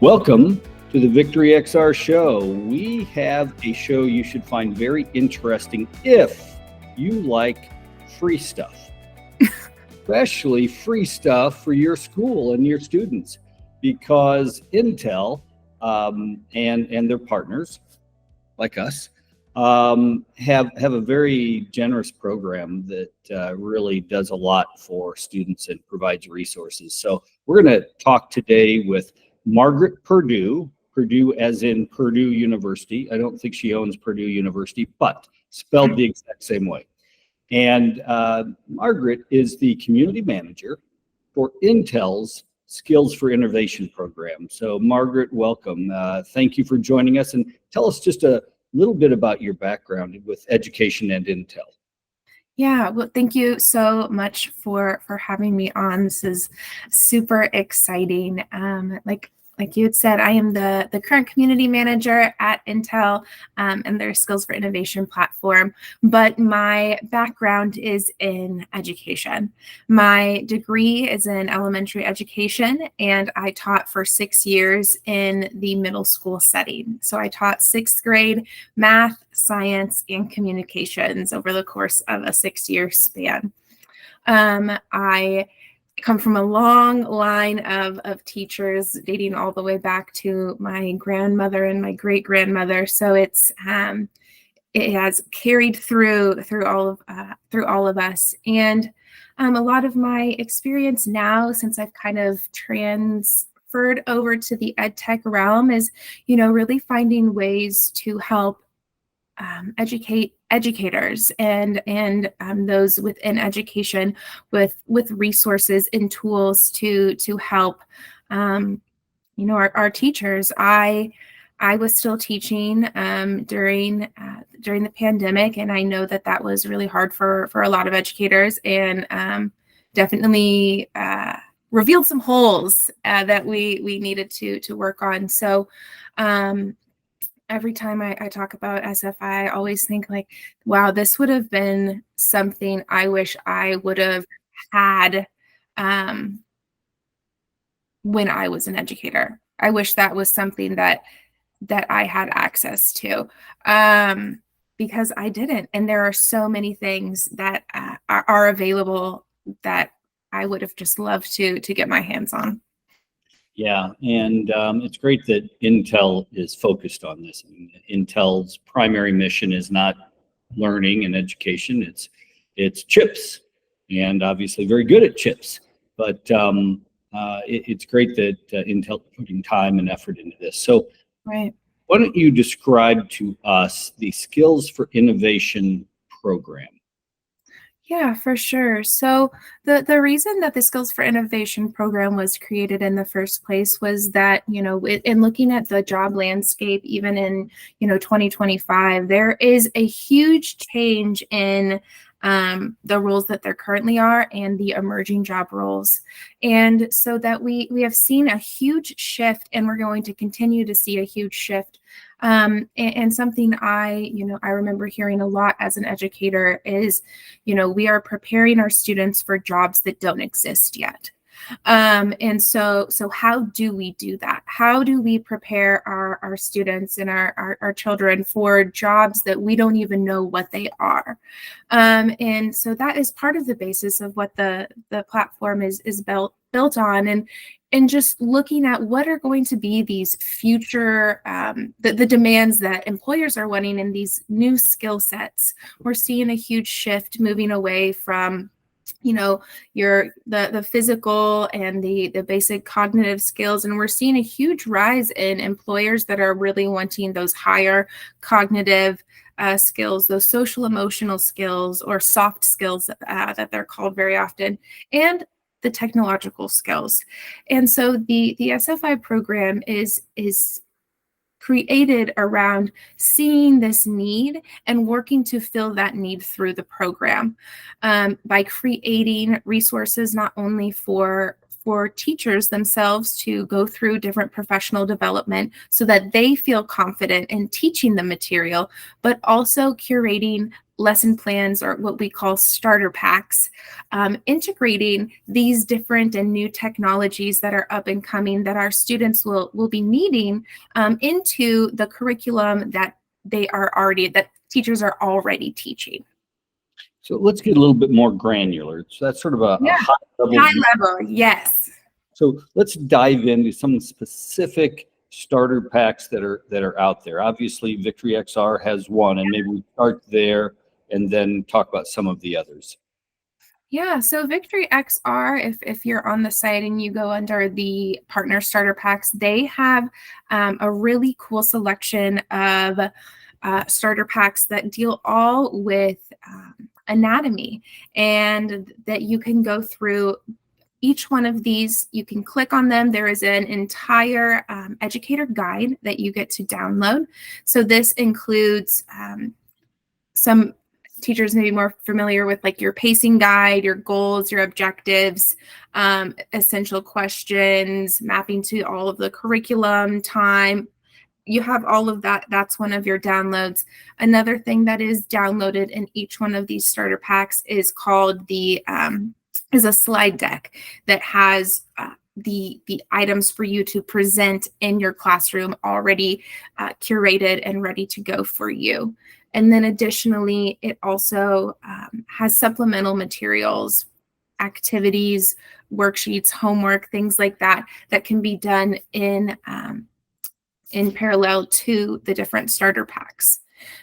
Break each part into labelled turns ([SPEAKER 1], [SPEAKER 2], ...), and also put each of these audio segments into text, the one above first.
[SPEAKER 1] Welcome to the VictoryXR show. We have a show you should find very interesting if you like free stuff, especially free stuff for your school and your students, because Intel and their partners like us have a very generous program that really does a lot for students and provides resources. So we're going to talk today with Margaret Purdue as in Purdue University. I don't think she owns Purdue University, but spelled the exact same way. And Margaret is the community manager for Intel's Skills for Innovation program. So Margaret, welcome. Thank you for joining us, and tell us just a little bit about your background with education and Intel.
[SPEAKER 2] Yeah, well, thank you so much for having me on. This is super exciting. Like you had said, I am the current community manager at Intel and their Skills for Innovation platform, but my background is in education. My degree is in elementary education, and I taught for 6 years in the middle school setting. So I taught 6th grade math, science, and communications over the course of a 6-year span. I come from a long line of teachers dating all the way back to my grandmother and my great grandmother. So it has carried through all of us, and a lot of my experience now, since I've kind of transferred over to the ed tech realm, is really finding ways to help educate educators and those within education with resources and tools to help our teachers. I was still teaching during the pandemic, and I know that was really hard for a lot of educators, and definitely revealed some holes that we needed to work on. So every time I talk about SFI, I always think like, wow, this would have been something I wish I would have had when I was an educator. I wish that was something that I had access to, because I didn't. And there are so many things that are available that I would have just loved to get my hands on.
[SPEAKER 1] Yeah, and it's great that Intel is focused on this. I mean, Intel's primary mission is not learning and education; it's chips, and obviously very good at chips. But it's great that Intel is putting time and effort into this. So,
[SPEAKER 2] right.
[SPEAKER 1] Why don't you describe to us the Skills for Innovation program?
[SPEAKER 2] Yeah, for sure. So the reason that the Skills for Innovation program was created in the first place was that, in looking at the job landscape, even in, 2025, there is a huge change in the roles that there currently are and the emerging job roles. And so that we have seen a huge shift, and we're going to continue to see a huge shift. And something I remember hearing a lot as an educator is, we are preparing our students for jobs that don't exist yet. And so how do we do that? How do we prepare our students and our children for jobs that we don't even know what they are? And so that is part of the basis of what the platform is built on, and just looking at what are going to be these future the demands that employers are wanting in these new skill sets. We're seeing a huge shift moving away from the physical and the basic cognitive skills, and we're seeing a huge rise in employers that are really wanting those higher cognitive skills, those social emotional skills, or soft skills that they're called very often, and the technological skills. And so the SFI program is created around seeing this need and working to fill that need through the program, by creating resources not only for teachers themselves to go through different professional development so that they feel confident in teaching the material, but also curating lesson plans, or what we call starter packs, integrating these different and new technologies that are up and coming that our students will be needing into the curriculum that teachers are already teaching.
[SPEAKER 1] So let's get a little bit more granular. So that's sort of a high level.
[SPEAKER 2] High level, yes.
[SPEAKER 1] So let's dive into some specific starter packs that are out there. Obviously, VictoryXR has one, and maybe we start there and then talk about some of the others.
[SPEAKER 2] Yeah, so VictoryXR, if you're on the site and you go under the partner starter packs, they have a really cool selection of starter packs that deal all with anatomy, and that you can go through each one of these. You can click on them. There is an entire educator guide that you get to download. So this includes some teachers may be more familiar with, like, your pacing guide, your goals, your objectives, essential questions, mapping to all of the curriculum, time. You have all of that. That's one of your downloads. Another thing that is downloaded in each one of these starter packs is called is a slide deck that has the items for you to present in your classroom already curated and ready to go for you. And then additionally, it also has supplemental materials, activities, worksheets, homework, things like that can be done in parallel to the different starter packs.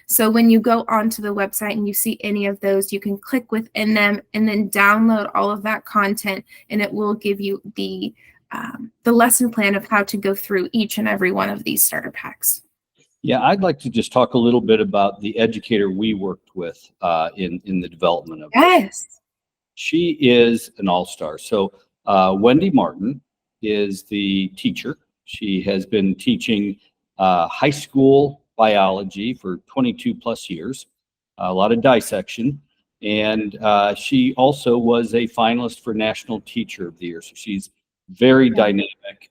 [SPEAKER 2] So when you go onto the website and you see any of those, you can click within them and then download all of that content, and it will give you the lesson plan of how to go through each and every one of these starter packs.
[SPEAKER 1] Yeah, I'd like to just talk a little bit about the educator we worked with in the development of
[SPEAKER 2] Yes.
[SPEAKER 1] this. She is an all-star. So Wendy Martin is the teacher. She has been teaching high school biology for 22 plus years, a lot of dissection. And she also was a finalist for National Teacher of the Year. So she's very dynamic,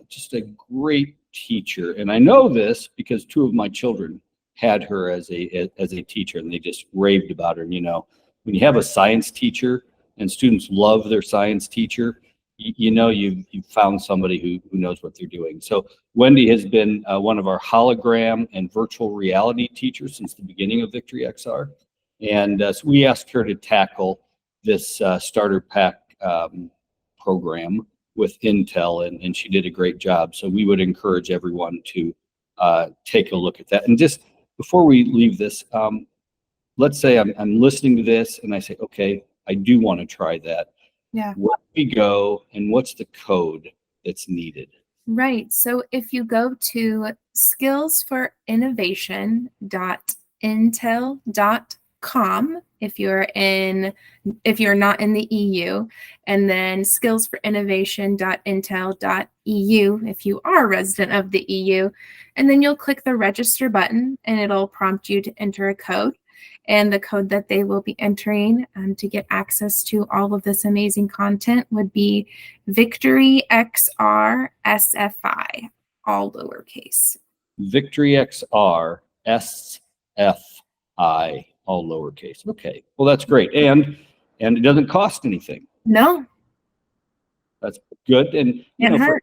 [SPEAKER 1] just a great teacher. And I know this because two of my children had her as a teacher, and they just raved about her. And, you know, when you have a science teacher and students love their science teacher, you know you've found somebody who knows what they're doing. So Wendy has been one of our hologram and virtual reality teachers since the beginning of VictoryXR. And so we asked her to tackle this starter pack program with Intel, and she did a great job. So we would encourage everyone to take a look at that. And just before we leave this, let's say I'm listening to this and I say, okay, I do want to try that.
[SPEAKER 2] Yeah.
[SPEAKER 1] Where do we go, and what's the code that's needed?
[SPEAKER 2] Right. So if you go to skillsforinnovation.intel.com, if you're not in the EU, and then skillsforinnovation.intel.eu if you are a resident of the EU, and then you'll click the register button and it'll prompt you to enter a code. And the code that they will be entering to get access to all of this amazing content would be VictoryXR SFI, all lowercase.
[SPEAKER 1] VictoryXR SFI, all lowercase. Okay, well, that's great. And it doesn't cost anything.
[SPEAKER 2] No.
[SPEAKER 1] That's good. And you know,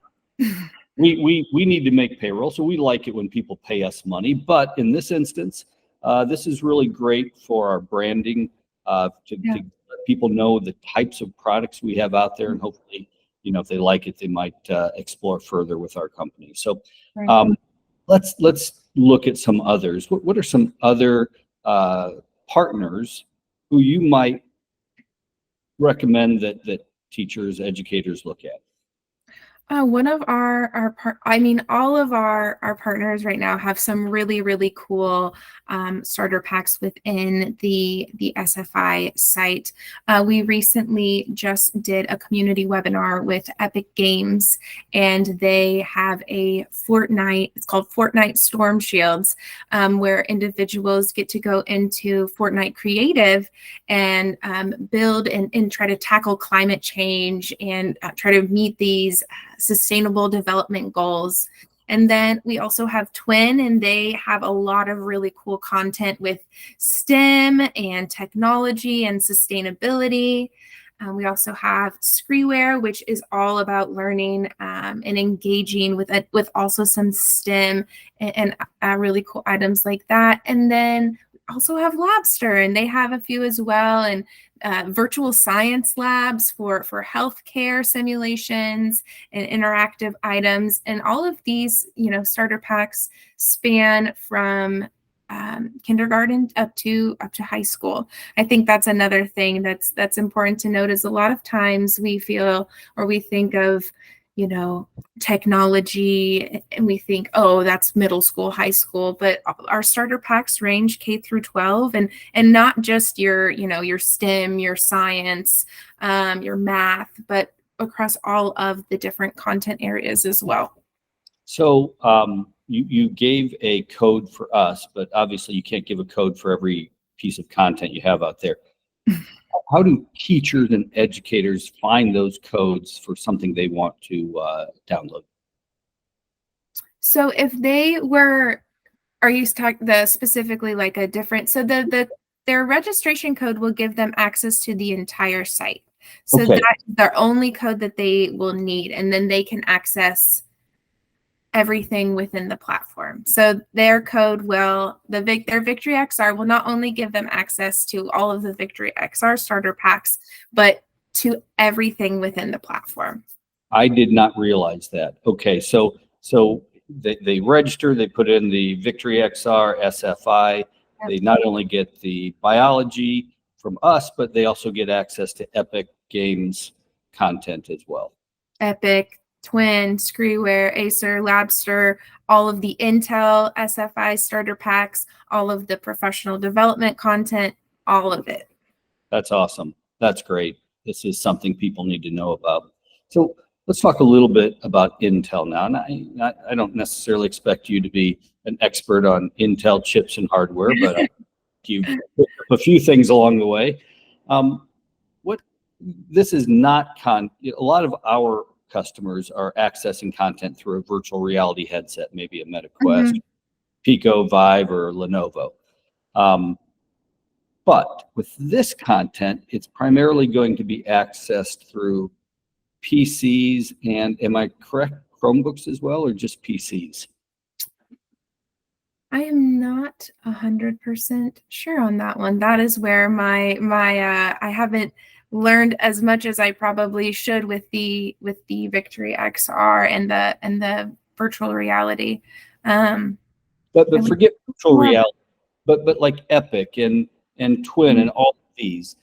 [SPEAKER 1] we need to make payroll, so we like it when people pay us money. But in this instance, this is really great for our branding, to let people know the types of products we have out there, and hopefully, you know, if they like it, they might explore further with our company. So let's look at some others. What are some other partners who you might recommend that teachers, educators look at?
[SPEAKER 2] One of all of our partners right now have some really, really cool starter packs within the SFI site. We recently just did a community webinar with Epic Games, and they have a Fortnite, it's called Fortnite Storm Shields, where individuals get to go into Fortnite Creative and build and try to tackle climate change and try to meet these sustainable development goals. And then we also have Twin, and they have a lot of really cool content with STEM and technology and sustainability. We also have Screeware, which is all about learning and engaging with also some STEM and really cool items like that. And then we also have Labster, and they have a few as well, and virtual science labs for healthcare simulations and interactive items. And all of these, starter packs span from kindergarten up to high school. I think that's another thing that's important to note, is a lot of times we feel, or we think of, technology, and we think, oh, that's middle school, high school, but our starter packs range K through 12, and not just your STEM, your science, your math, but across all of the different content areas as well.
[SPEAKER 1] So you gave a code for us, but obviously you can't give a code for every piece of content you have out there. How do teachers and educators find those codes for something they want to download?
[SPEAKER 2] So if they were, are you talking specifically like a different, so their registration code will give them access to the entire site. So
[SPEAKER 1] Okay.
[SPEAKER 2] that's their only code that they will need, and then they can access everything within the platform. So their code will, their VictoryXR will not only give them access to all of the VictoryXR starter packs, but to everything within the platform.
[SPEAKER 1] I did not realize that. Okay, so they register, they put in the VictoryXR SFI. Yep. They not only get the biology from us, but they also get access to Epic Games content as well.
[SPEAKER 2] Epic, Twin, Screeware, Acer, Labster, all of the Intel SFI starter packs, all of the professional development content, all of it.
[SPEAKER 1] That's awesome. That's great. This is something people need to know about. So let's talk a little bit about Intel now. And I don't necessarily expect you to be an expert on Intel chips and hardware, but you've picked up a few things along the way. This is not a lot of our customers are accessing content through a virtual reality headset, maybe a MetaQuest, Pico, Vive, or Lenovo. But with this content, it's primarily going to be accessed through PCs and, am I correct, Chromebooks as well, or just PCs?
[SPEAKER 2] I am not 100% sure on that one. That is where my I haven't learned as much as I probably should with the VictoryXR and the virtual reality.
[SPEAKER 1] But forget virtual reality. But like Epic and Twin and all of these,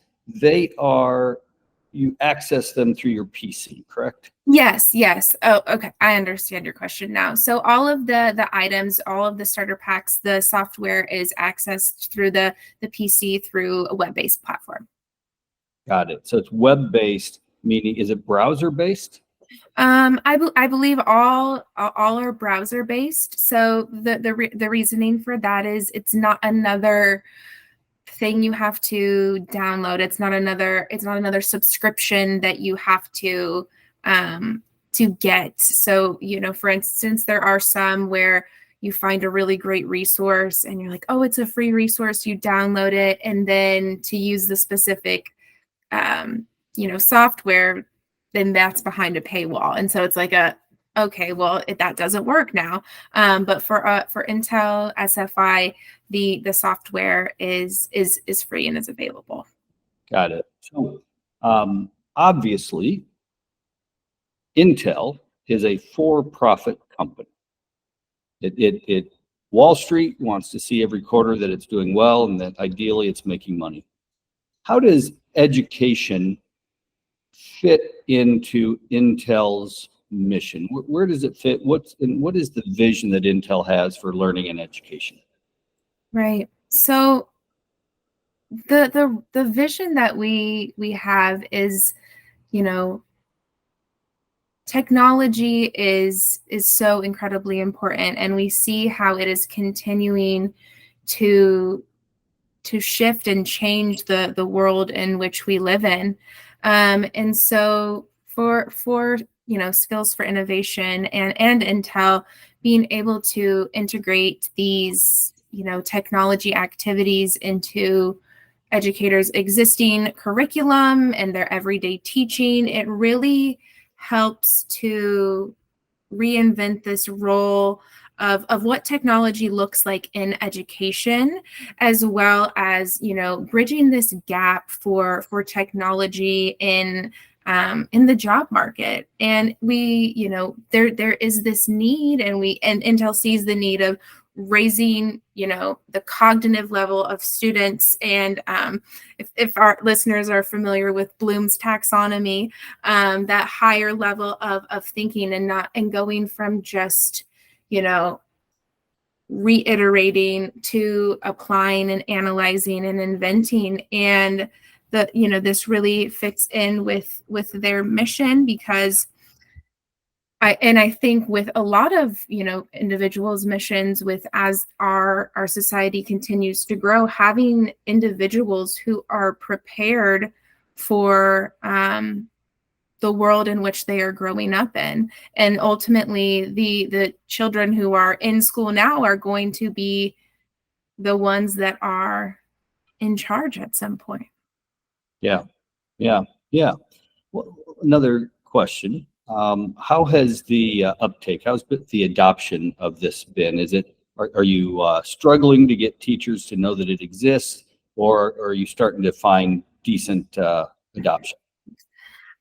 [SPEAKER 1] you access them through your PC, correct?
[SPEAKER 2] Yes. Oh, okay. I understand your question now. So all of the items, all of the starter packs, the software is accessed through the PC through a web-based platform.
[SPEAKER 1] Got it. So it's web-based, meaning is it browser-based?
[SPEAKER 2] I believe all are browser-based. So the reasoning for that is it's not another thing you have to download. It's not another subscription that you have to get. So, for instance, there are some where you find a really great resource and you're like, oh, it's a free resource. You download it, and then to use the specific, software, then that's behind a paywall. And so it's like okay, well, that doesn't work now. But for Intel SFI, the software is free and is available. Got
[SPEAKER 1] it. So obviously, Intel is a for-profit company. It Wall Street wants to see every quarter that it's doing well and that ideally it's making money. How does education fit into Intel's mission? Where does it fit? What is the vision that Intel has for learning and education?
[SPEAKER 2] Right. So the vision that we have is, technology is so incredibly important, and we see how it is continuing to shift and change the world in which we live in. And so for skills for innovation and Intel being able to integrate these, technology activities into educators' existing curriculum and their everyday teaching, it really helps to reinvent this role of what technology looks like in education, as well as bridging this gap for technology in the job market. And we, there is this need, and Intel sees the need of raising the cognitive level of students. And if our listeners are familiar with Bloom's taxonomy, that higher level of thinking, and going from just reiterating to applying and analyzing and inventing. And this really fits in with their mission, because I think with a lot of individuals' missions, as our society continues to grow, having individuals who are prepared for the world in which they are growing up in, and ultimately the children who are in school now are going to be the ones that are in charge at some point.
[SPEAKER 1] Yeah. Well, another question. How has the uptake, how's the adoption of this been? Are you struggling to get teachers to know that it exists, or are you starting to find decent adoption?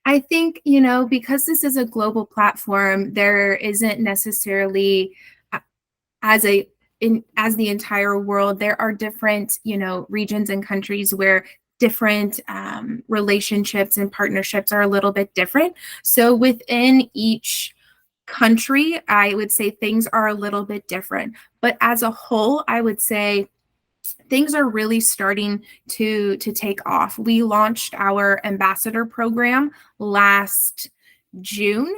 [SPEAKER 2] I think, because this is a global platform, there isn't necessarily as the entire world, there are different, regions and countries where different relationships and partnerships are a little bit different. So within each country, I would say things are a little bit different. But as a whole, I would say things are really starting to take off. We launched our ambassador program last June,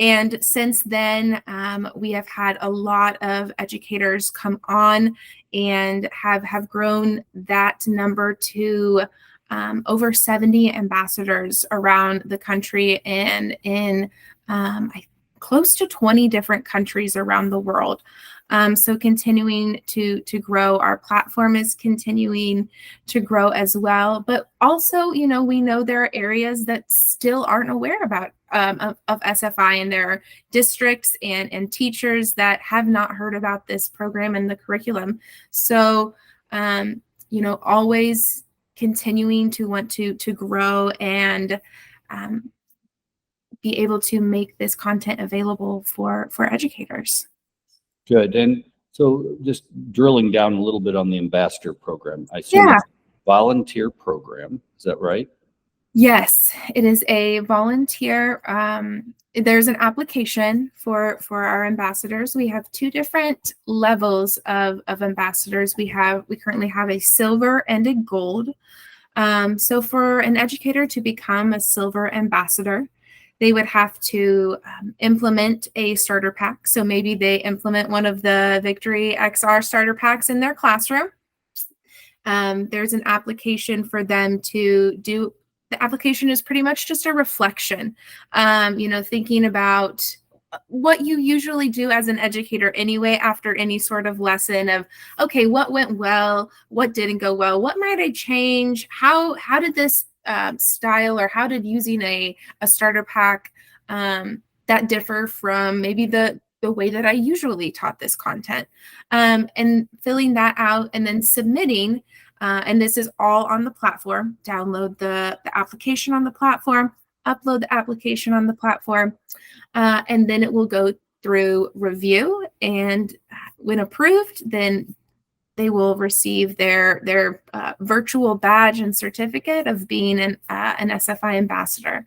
[SPEAKER 2] and since then we have had a lot of educators come on and have grown that number to over 70 ambassadors around the country, and in close to 20 different countries around the world. So continuing to grow, our platform is continuing to grow as well. But also, we know there are areas that still aren't aware about of SFI, and there are districts and teachers that have not heard about this program and the curriculum. So, always continuing to want to grow and be able to make this content available for educators.
[SPEAKER 1] Good. And so just drilling down a little bit on the ambassador program, I assume it's a volunteer program. Is that right?
[SPEAKER 2] Yes, it is a volunteer. There's an application for our ambassadors. We have two different levels of ambassadors. We currently have a silver and a gold. So for an educator to become a silver ambassador, they would have to implement a starter pack. So maybe they implement one of the VictoryXR starter packs in their classroom. There's an application for them to do. The application is pretty much just a reflection, thinking about what you usually do as an educator anyway after any sort of lesson of, okay, what went well, what didn't go well, what might I change, how did this style, or how did using a starter pack that differ from maybe the way that I usually taught this content, and filling that out and then submitting. And this is all on the platform. Download the application on the platform, upload the application on the platform, and then it will go through review. And when approved, then they will receive their virtual badge and certificate of being an SFI ambassador.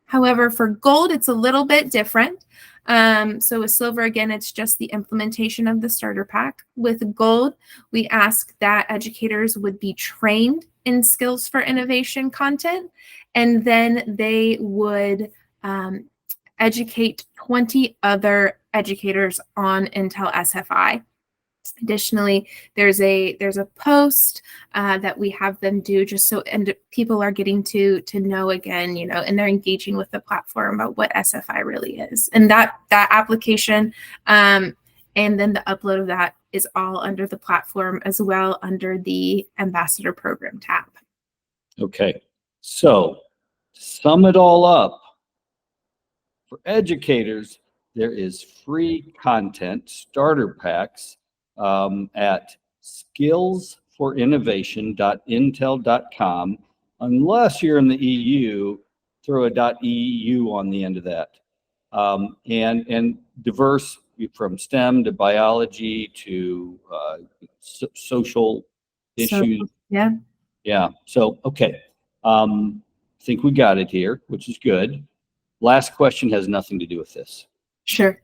[SPEAKER 2] However, for gold, it's a little bit different. So with silver, again, it's just the implementation of the starter pack. With gold, we ask that educators would be trained in skills for innovation content, and then they would educate 20 other educators on Intel SFI. Additionally, there's a post that we have them do, just so and people are getting to know again, and they're engaging with the platform about what SFI really is. And that application And then the upload of that is all under the platform as well, under the Ambassador Program tab.
[SPEAKER 1] Okay. So to sum it all up, for educators, there is free content, starter packs at skillsforinnovation.intel.com. Unless you're in the EU, throw a .eu on the end of that. And diverse from STEM to biology to social issues.
[SPEAKER 2] So, yeah.
[SPEAKER 1] Yeah. So, okay. I think we got it here, which is good. Last question has nothing to do with this.
[SPEAKER 2] Sure.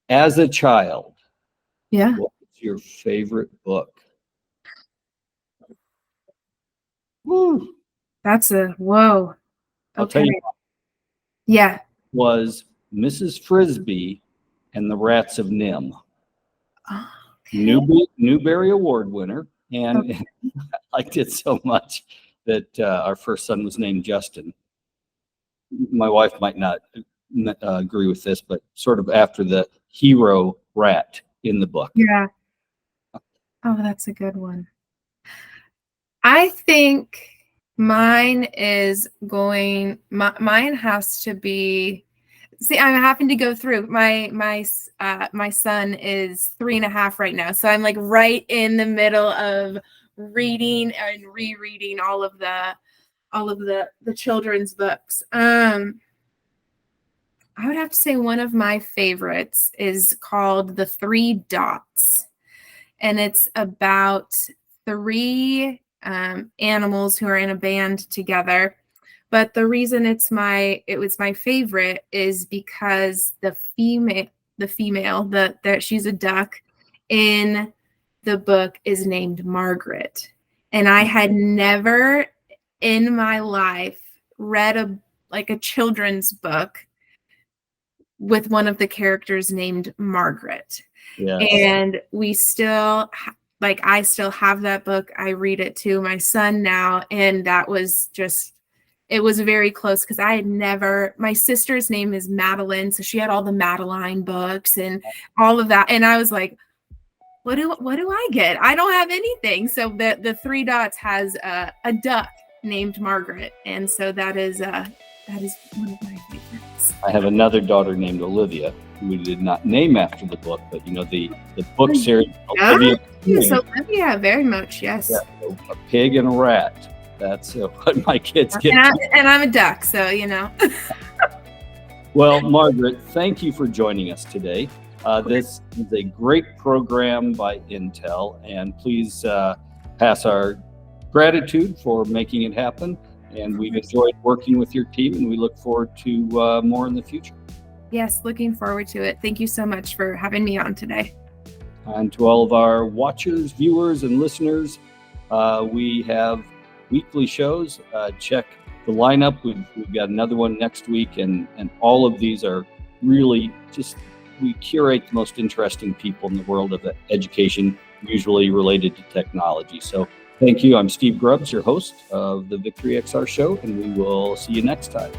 [SPEAKER 1] As a child,
[SPEAKER 2] Yeah.
[SPEAKER 1] what was your favorite book? Woo.
[SPEAKER 2] That's a whoa.
[SPEAKER 1] I'll tell you,
[SPEAKER 2] Yeah.
[SPEAKER 1] was Mrs. Frisbee and the Rats of Nim.
[SPEAKER 2] Okay.
[SPEAKER 1] Newbery Award winner. And I liked it so much that our first son was named Justin. My wife might not agree with this, but sort of after the hero rat in the book.
[SPEAKER 2] Yeah. Oh, that's a good one. I think mine has to be, see, I'm having to go through my son is 3.5 right now. So I'm like right in the middle of reading and rereading all of the children's books. I would have to say one of my favorites is called The 3 Dots. And it's about 3 animals who are in a band together. But the reason it was my favorite is because the female that she's a duck in the book is named Margaret. And I had never in my life read a children's book with one of the characters named Margaret.
[SPEAKER 1] Yes.
[SPEAKER 2] And we still I still have that book. I read it to my son now. And that was it was very close because I had never, my sister's name is Madeline. So she had all the Madeline books and all of that. And I was like, what do I get? I don't have anything. So the 3 Dots has a duck named Margaret. And so that is one of my favorites.
[SPEAKER 1] I have another daughter named Olivia, who we did not name after the book, but the book series.
[SPEAKER 2] Olivia. Yes, Olivia, very much, yes.
[SPEAKER 1] Yeah, so a pig and a rat. That's what my kids get.
[SPEAKER 2] And I'm a duck, so
[SPEAKER 1] Well, Margaret, thank you for joining us today. This is a great program by Intel, and please pass our gratitude for making it happen. And we've enjoyed working with your team, and we look forward to more in the future.
[SPEAKER 2] Yes, looking forward to it. Thank you so much for having me on today.
[SPEAKER 1] And to all of our watchers, viewers, and listeners, we have weekly shows. Check the lineup. We've got another one next week, and all of these are really we curate the most interesting people in the world of education, usually related to technology. So thank you. I'm Steve Grubbs, your host of the VictoryXR show, and we will see you next time.